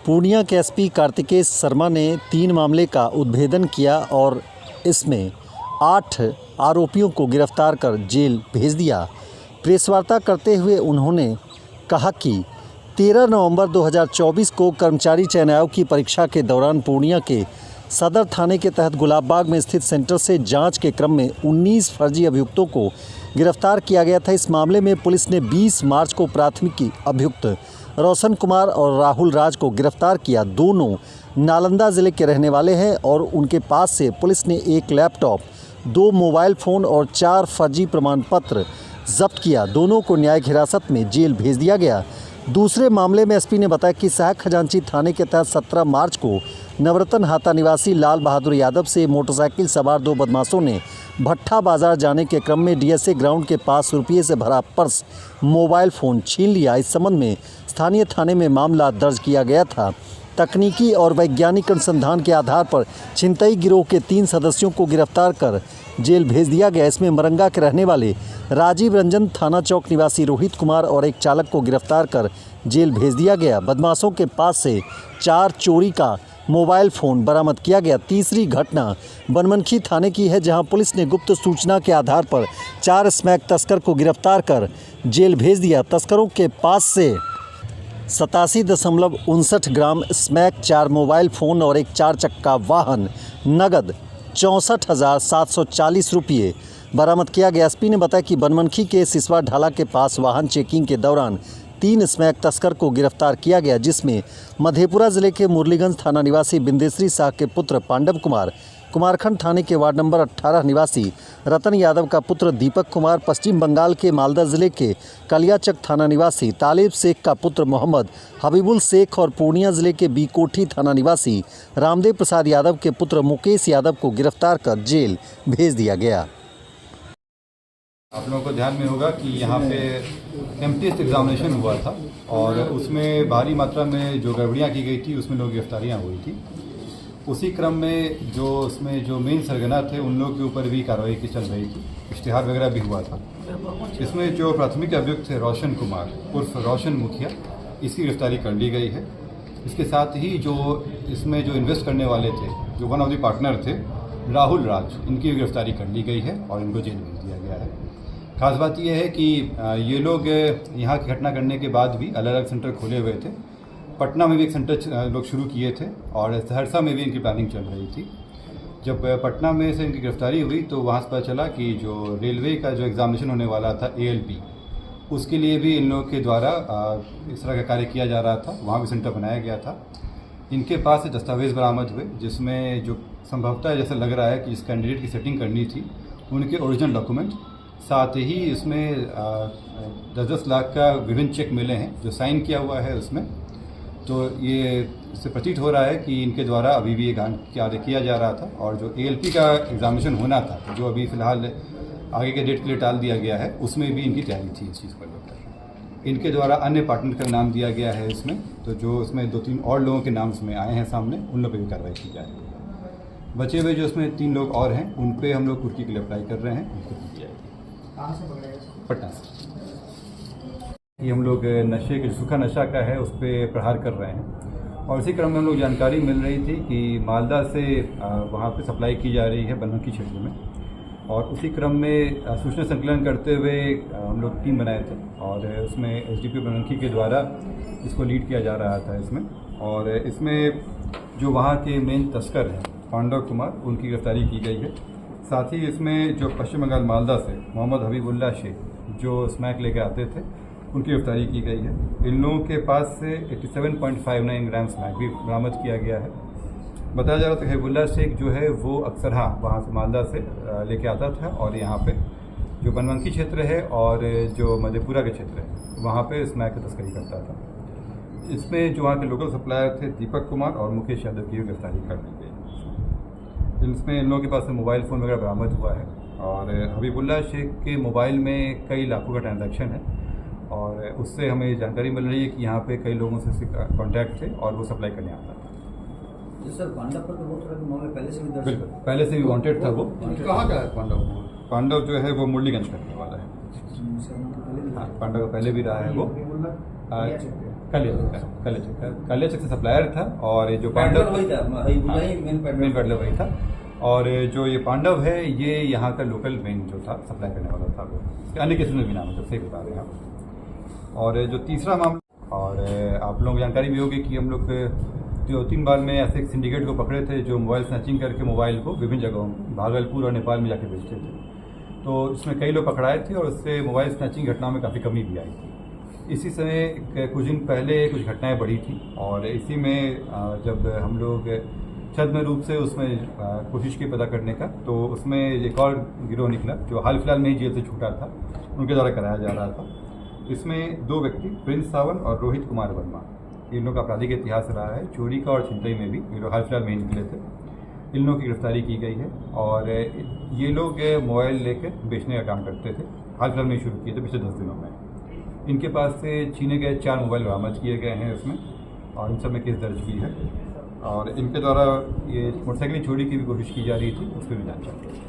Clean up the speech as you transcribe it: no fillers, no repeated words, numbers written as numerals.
पूर्णिया के एसपी कार्तिकेय शर्मा ने 3 मामले का उद्भेदन किया और इसमें 8 आरोपियों को गिरफ्तार कर जेल भेज दिया। प्रेस वार्ता करते हुए उन्होंने कहा कि 13 नवंबर 2024 को कर्मचारी चयन आयोग की परीक्षा के दौरान पूर्णिया के सदर थाने के तहत गुलाबबाग में स्थित सेंटर से जांच के क्रम में 19 फर्जी अभियुक्तों को गिरफ्तार किया गया था। इस मामले में पुलिस ने 20 मार्च को प्राथमिकी अभियुक्त रोशन कुमार और राहुल राज को गिरफ्तार किया। दोनों नालंदा ज़िले के रहने वाले हैं और उनके पास से पुलिस ने 1 लैपटॉप, 2 मोबाइल फ़ोन और 4 फर्जी प्रमाण पत्र जब्त किया। दोनों को न्यायिक हिरासत में जेल भेज दिया गया। दूसरे मामले में एसपी ने बताया कि सहायक खजांची थाने के तहत 17 मार्च को नवरत्न हाता निवासी लाल बहादुर यादव से मोटरसाइकिल सवार 2 बदमाशों ने भट्टा बाजार जाने के क्रम में डीएसए ग्राउंड के पास रुपये से भरा पर्स, मोबाइल फ़ोन छीन लिया। इस संबंध में स्थानीय थाने में मामला दर्ज किया गया था। तकनीकी और वैज्ञानिक अनुसंधान के आधार पर छिनतई गिरोह के 3 सदस्यों को गिरफ्तार कर जेल भेज दिया गया। इसमें मरंगा के रहने वाले राजीव रंजन, थाना चौक निवासी रोहित कुमार और एक चालक को गिरफ्तार कर जेल भेज दिया गया। बदमाशों के पास से 4 चोरी का मोबाइल फ़ोन बरामद किया गया। तीसरी घटना बनमनखी थाने की है, जहां पुलिस ने गुप्त सूचना के आधार पर 4 स्मैक तस्कर को गिरफ्तार कर जेल भेज दिया। तस्करों के पास से 87.59 ग्राम स्मैक, 4 मोबाइल फ़ोन और एक 4 चक्का वाहन, नगद 64,740 रुपये बरामद किया गया। एसपी ने बताया कि बनमनखी के सिसवा ढाला के पास वाहन चेकिंग के दौरान 3 स्मैक तस्कर को गिरफ्तार किया गया, जिसमें मधेपुरा जिले के मुरलीगंज थाना निवासी बिंदेश्वरी शाह के पुत्र पांडव कुमार, कुमारखंड थाने के वार्ड नंबर 18 निवासी रतन यादव का पुत्र दीपक कुमार, पश्चिम बंगाल के मालदा जिले के कलियाचक थाना निवासी तालिब शेख का पुत्र मोहम्मद हबीबुल शेख और पूर्णिया जिले के बीकोठी थाना निवासी रामदेव प्रसाद यादव के पुत्र मुकेश यादव को गिरफ्तार कर जेल भेज दिया गया। आप लोगों को ध्यान में होगा कि यहाँ पे एमटीएस एग्जामिनेशन हुआ था और उसमें भारी मात्रा में जो गड़बड़ियाँ की गई थी, उसमें लोग गिरफ्तारियाँ हुई थी। उसी क्रम में जो उसमें जो मेन सरगना थे, उन लोगों के ऊपर भी कार्रवाई की चल रही थी, इश्तिहार वगैरह भी हुआ था। इसमें जो प्राथमिक अभियुक्त थे रोशन कुमार उर्फ रोशन मुखिया, इसकी गिरफ्तारी कर ली गई है। इसके साथ ही जो इसमें जो इन्वेस्ट करने वाले थे, जो वन ऑफ द पार्टनर थे, राहुल राज, इनकी गिरफ्तारी कर ली गई है और इनको जेल भेज दिया गया है। खास बात यह है कि ये लोग यहाँ की घटना करने के बाद भी अलग अलग सेंटर खोले हुए थे। पटना में भी एक सेंटर लोग शुरू किए थे और सहरसा में भी इनकी प्लानिंग चल रही थी। जब पटना में से इनकी गिरफ्तारी हुई तो वहाँ से पता चला कि जो रेलवे का जो एग्जामिनेशन होने वाला था ALP, उसके लिए भी इन लोगों के द्वारा इस तरह का कार्य किया जा रहा था। वहाँ भी सेंटर बनाया गया था। इनके पास से दस्तावेज़ बरामद हुए, जिसमें जो संभवतः जैसा लग रहा है कि जिस कैंडिडेट की सेटिंग करनी थी, उनके ओरिजिनल डॉक्यूमेंट, साथ ही इसमें 10-10 लाख का विभिन्न चेक मिले हैं जो साइन किया हुआ है उसमें। तो ये इससे प्रतीत हो रहा है कि इनके द्वारा अभी भी ये कार्य किया जा रहा था और जो ALP का एग्जामिनेशन होना था, जो अभी फ़िलहाल आगे के डेट के लिए टाल दिया गया है, उसमें भी इनकी तैयारी थी इस चीज़ को लेकर। इनके द्वारा अन्य पार्टनर का नाम दिया गया है इसमें, तो जो इसमें 2-3 और लोगों के नाम इसमें आए हैं सामने, उन लोगों पर भी कार्रवाई की जाएगी। बचे हुए जो इसमें 3 लोग और हैं, उन पर हम लोग कुर्की के लिए अप्लाई कर रहे हैं, उनको दी जाएगी। कहाँ से पकड़े गए? पटना से। ये हम लोग नशे के सूखा नशा का है, उस पर प्रहार कर रहे हैं और इसी क्रम में हम लोग जानकारी मिल रही थी कि मालदा से वहाँ पे सप्लाई की जा रही है बनमनखी क्षेत्र में, और उसी क्रम में सूचना संकलन करते हुए हम लोग टीम बनाए थे और उसमें SDPO बनमनखी के द्वारा इसको लीड किया जा रहा था इसमें। और इसमें जो वहाँ के मेन तस्कर हैं पांडव कुमार, उनकी गिरफ्तारी की गई है। साथ ही इसमें जो पश्चिम बंगाल मालदा से मोहम्मद हबीबुल्ला शेख, जो स्मैक लेके आते थे, उनकी गिरफ्तारी की गई है। इन लोगों के पास से 87.59 ग्राम स्मैक भी बरामद किया गया है। बताया जा रहा था कि हबीबुल्ला शेख जो है वो अक्सर वहाँ से मालदा से लेके आता था और यहाँ पे जो बनमनखी क्षेत्र है और जो मधेपुरा के क्षेत्र है, वहाँ पे स्मैक की तस्करी करता था। इसमें जो वहाँ के लोकल सप्लायर थे दीपक कुमार और मुकेश यादव की गिरफ्तारी कर ली गई। इसमें इन लोगों के पास से मोबाइल फ़ोन वगैरह बरामद हुआ है और हबीबुल्ला शेख के मोबाइल में कई लाखों का ट्रांजैक्शन है और उससे हमें जानकारी मिल रही है कि यहाँ पे कई लोगों से कॉन्टैक्ट थे और वो सप्लाई करने आता था। सर, पांडव पर तो बहुत तरह मामले पहले से भी दर्ज, बिल्कुल पहले से भी वांटेड था वो। कहाँ का है पांडव? पांडव जो है वो मुरलीगंज करने वाला है। हाँ, पांडव का पहले भी रहा है वो। कालियाचक से सप्लायर था। और ये जो पैडलर पांडव वही था, मेन मेन पैडलर वही था। और जो ये पांडव है ये यहाँ का लोकल मेन जो था सप्लाई करने वाला था वो। अन्य केसेस में भी नाम है, जब से बता रहे हैं आप। और जो तीसरा मामला, और आप लोगों को जानकारी भी होगी कि हम लोग 2-3 बार में ऐसे एक सिंडिकेट को पकड़े थे जो मोबाइल स्नैचिंग करके मोबाइल को विभिन्न जगहों पर भागलपुर और नेपाल में जाके बेचते थे। तो इसमें कई लोग पकड़ाए थे और उससे मोबाइल स्नैचिंग घटनाओं में काफ़ी कमी भी आई थी। इसी समय कुछ दिन पहले कुछ घटनाएं बढ़ी थी और इसी में जब हम लोग छद्म रूप से उसमें कोशिश की पता करने का, तो उसमें एक और गिरोह निकला जो हाल फिलहाल में ही जेल से छूटा था, उनके द्वारा कराया जा रहा था। इसमें 2 व्यक्ति प्रिंस सावन और रोहित कुमार वर्मा, इन लोगों का आपराधिक इतिहास रहा है। चोरी का और छिनतई में भी ये लोग हाल फिलहाल में ही निकले थे। इन लोगों की गिरफ्तारी की गई है और ये लोग मोबाइल लेकर बेचने का काम करते थे। हाल फिलहाल में शुरू किए थे पिछले 10 दिनों में। इनके पास से छीने गए 4 मोबाइल बरामद किए गए हैं इसमें, और इन सब में केस दर्ज भी है। और इनके द्वारा ये मोटरसाइकिल चोरी की भी कोशिश की जा रही थी, उस पर भी जांच चल रही है।